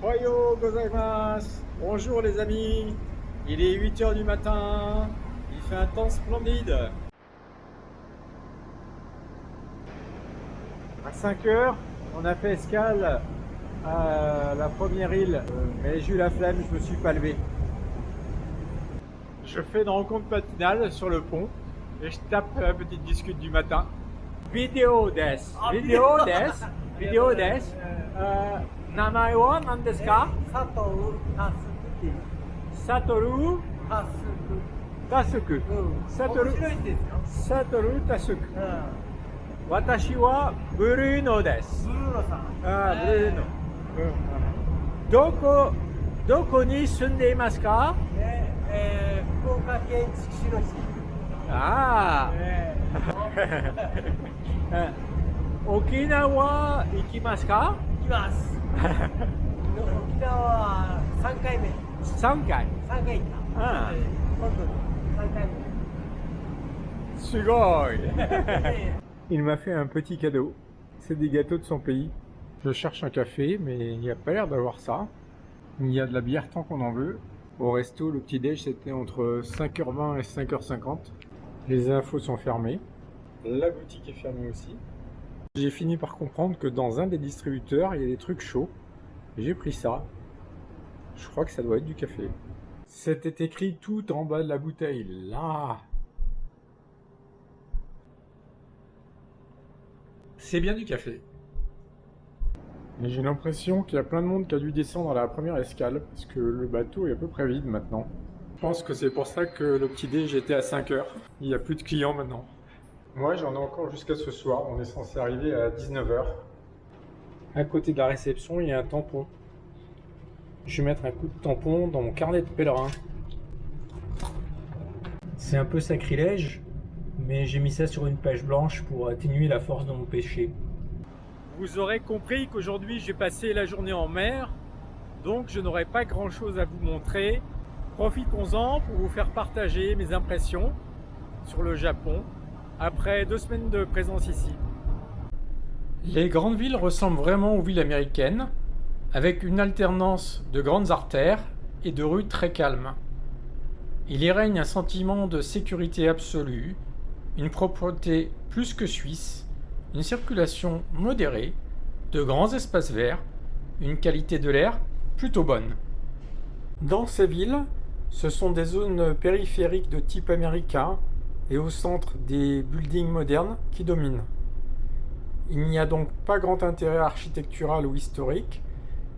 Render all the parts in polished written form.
Ohayo gozaimasu. Bonjour les amis, il est 8 heures du matin, il fait un temps splendide. À 5 heures, on a fait escale à la première île, mais j'ai eu la flemme, je me suis pas levé. Je fais une rencontre matinale sur le pont et je tape la petite discute du matin. Vidéo des, vidéo des, vidéo des. Namae wa nan desu ka? Satoru Tasuki. Satoru Tasuku. Tasuku. Satoru 面白いんですよ。 Satoru Tasuku. うん。Watashi wa Bruno desu. ブルーノさん。Ah, Bruno. Doko ni sunde imasu ka? 福岡県筑紫野市。Ah. 沖縄行きますか？行きます。沖縄は3回目。3回。 3回行った。ああ今度3回 Sugoi. 目。 Il m'a fait un petit cadeau. C'est des gâteaux de son pays. Je cherche un café, mais il n'y a pas l'air d'avoir ça. Il y a de la bière tant qu'on en veut. Au resto, le petit-déj, c'était entre 5h20 et 5h50. Les infos sont fermées. La boutique est fermée aussi. J'ai fini par comprendre que dans un des distributeurs, il y a des trucs chauds. J'ai pris ça. Je crois que ça doit être du café. C'était écrit tout en bas de la bouteille, là. C'est bien du café. Mais j'ai l'impression qu'il y a plein de monde qui a dû descendre à la première escale, parce que le bateau est à peu près vide maintenant. Je pense que c'est pour ça que le petit-déj était à 5 heures. Il n'y a plus de clients maintenant. Moi, j'en ai encore jusqu'à ce soir. On est censé arriver à 19 heures. À côté de la réception, il y a un tampon. Je vais mettre un coup de tampon dans mon carnet de pèlerin. C'est un peu sacrilège, mais j'ai mis ça sur une page blanche pour atténuer la force de mon péché. Vous aurez compris qu'aujourd'hui j'ai passé la journée en mer, donc je n'aurai pas grand chose à vous montrer. Profitons-en pour vous faire partager mes impressions sur le Japon après 2 semaines de présence ici. Les grandes villes ressemblent vraiment aux villes américaines, avec une alternance de grandes artères et de rues très calmes. Il y règne un sentiment de sécurité absolue, une propreté plus que suisse, une circulation modérée, de grands espaces verts, une qualité de l'air plutôt bonne. Dans ces villes, ce sont des zones périphériques de type américain et au centre des buildings modernes qui dominent. Il n'y a donc pas grand intérêt architectural ou historique,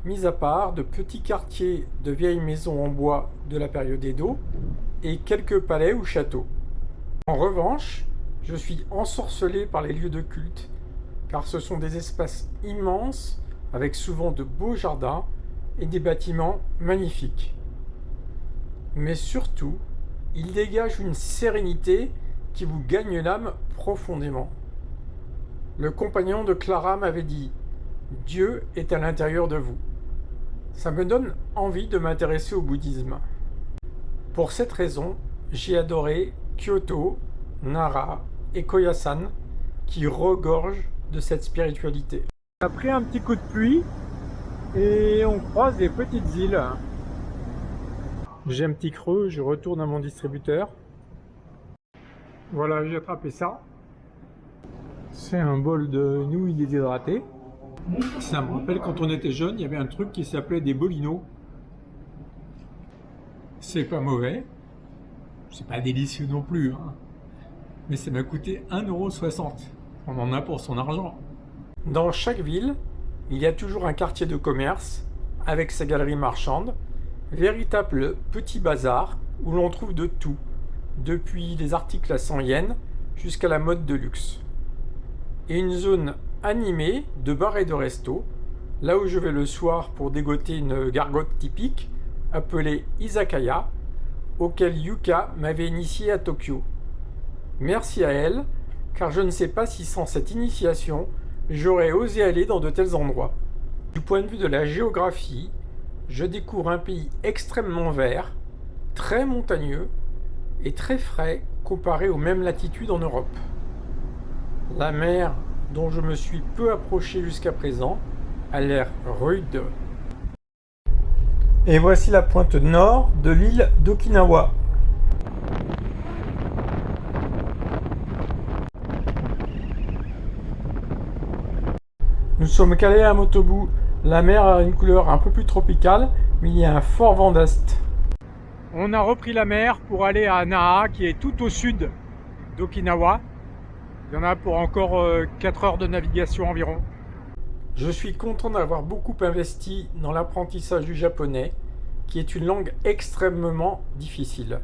mis à part de petits quartiers de vieilles maisons en bois de la période Edo et quelques palais ou châteaux. En revanche, je suis ensorcelé par les lieux de culte, car ce sont des espaces immenses avec souvent de beaux jardins et des bâtiments magnifiques. Mais surtout, ils dégagent une sérénité qui vous gagne l'âme profondément. Le compagnon de Clara m'avait dit « Dieu est à l'intérieur de vous ». Ça me donne envie de m'intéresser au bouddhisme. Pour cette raison, j'ai adoré Kyoto, Nara et Koyasan qui regorgent de cette spiritualité. On a pris un petit coup de pluie et on croise des petites îles. J'ai un petit creux, je retourne à mon distributeur. Voilà, j'ai attrapé ça. C'est un bol de nouilles déshydratées. Ça me rappelle quand on était jeune, il y avait un truc qui s'appelait des bolinos. C'est pas mauvais. C'est pas délicieux non plus, hein. Mais ça m'a coûté 1,60 €. On en a pour son argent. Dans chaque ville, il y a toujours un quartier de commerce avec sa galerie marchande, véritable petit bazar où l'on trouve de tout, depuis les articles à 100 yens jusqu'à la mode de luxe. Et une zone animée de bars et de restos, là où je vais le soir pour dégoter une gargote typique appelée izakaya, auquel Yuka m'avait initié à Tokyo. Merci à elle, car je ne sais pas si sans cette initiation, j'aurais osé aller dans de tels endroits. Du point de vue de la géographie, je découvre un pays extrêmement vert, très montagneux et très frais comparé aux mêmes latitudes en Europe. La mer, dont je me suis peu approché jusqu'à présent, a l'air rude. Et voici la pointe nord de l'île d'Okinawa. Nous sommes calés à Motobu. La mer a une couleur un peu plus tropicale, mais il y a un fort vent d'est. On a repris la mer pour aller à Naha, qui est tout au sud d'Okinawa. Il y en a pour encore 4 heures de navigation environ. Je suis content d'avoir beaucoup investi dans l'apprentissage du japonais, qui est une langue extrêmement difficile.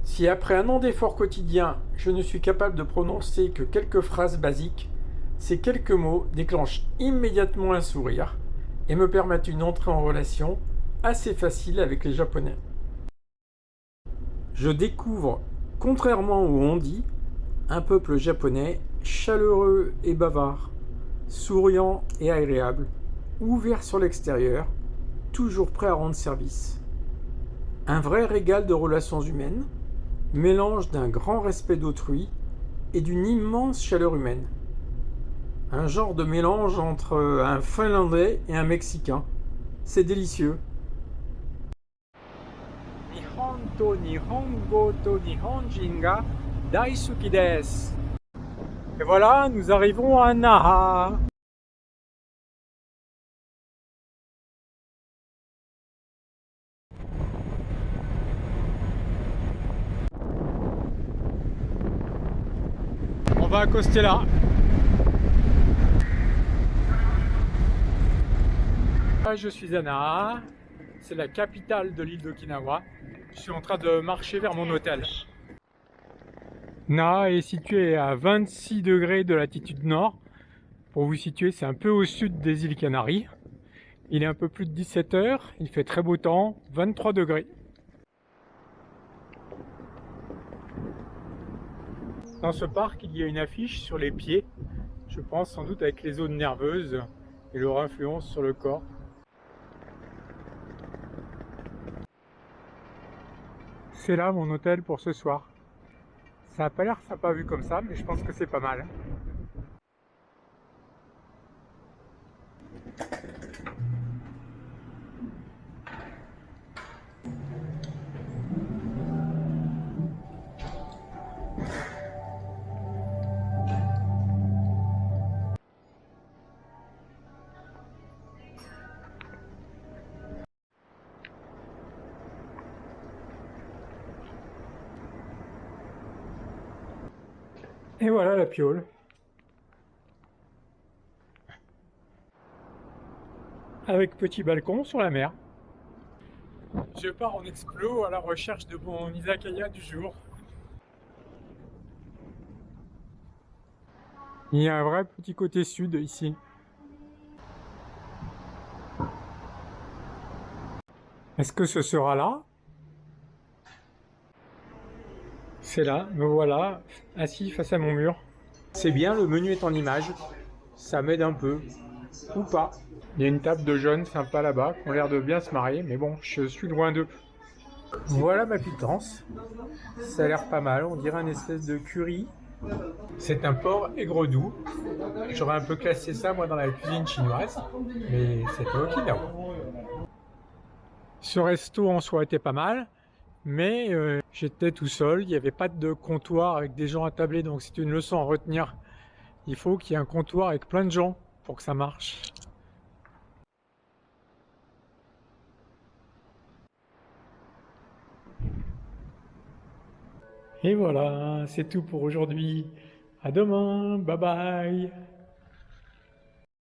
Si après un an d'efforts quotidiens, je ne suis capable de prononcer que quelques phrases basiques, ces quelques mots déclenchent immédiatement un sourire et me permettent une entrée en relation assez facile avec les Japonais. Je découvre, contrairement au Hondi, un peuple japonais chaleureux et bavard, souriant et agréable, ouvert sur l'extérieur, toujours prêt à rendre service. Un vrai régal de relations humaines, mélange d'un grand respect d'autrui et d'une immense chaleur humaine. Un genre de mélange entre un Finlandais et un Mexicain. C'est délicieux. Nihon to Nihongo to Nihonjin ga daisuki desu. Et voilà, nous arrivons à Naha. On va accoster là. Je suis à Naha, c'est la capitale de l'île d'Okinawa. Je suis en train de marcher vers mon hôtel. Naha est situé à 26 degrés de latitude nord. Pour vous situer, c'est un peu au sud des îles Canaries. Il est un peu plus de 17 heures, il fait très beau temps, 23 degrés. Dans ce parc, il y a une affiche sur les pieds, je pense sans doute avec les zones nerveuses et leur influence sur le corps. C'est là mon hôtel pour ce soir. Ça n'a pas l'air sympa vu comme ça, mais je pense que c'est pas mal. Et voilà la piole. Avec petit balcon sur la mer. Je pars en explo à la recherche de mon izakaya du jour. Il y a un vrai petit côté sud ici. Est-ce que ce sera là? C'est là, me voilà, assis face à mon mur. C'est bien, le menu est en image. Ça m'aide un peu. Ou pas. Il y a une table de jeunes sympas là-bas qui ont l'air de bien se marier, mais bon, je suis loin d'eux. Voilà ma pitance. Ça a l'air pas mal, on dirait un espèce de curry. C'est un porc aigre-doux. J'aurais un peu classé ça moi dans la cuisine chinoise, mais c'était Okinawa. Ce resto en soi était pas mal, mais j'étais tout seul, il n'y avait pas de comptoir avec des gens attablés, donc c'est une leçon à retenir. Il faut qu'il y ait un comptoir avec plein de gens pour que ça marche. Et voilà, c'est tout pour aujourd'hui. À demain, bye bye.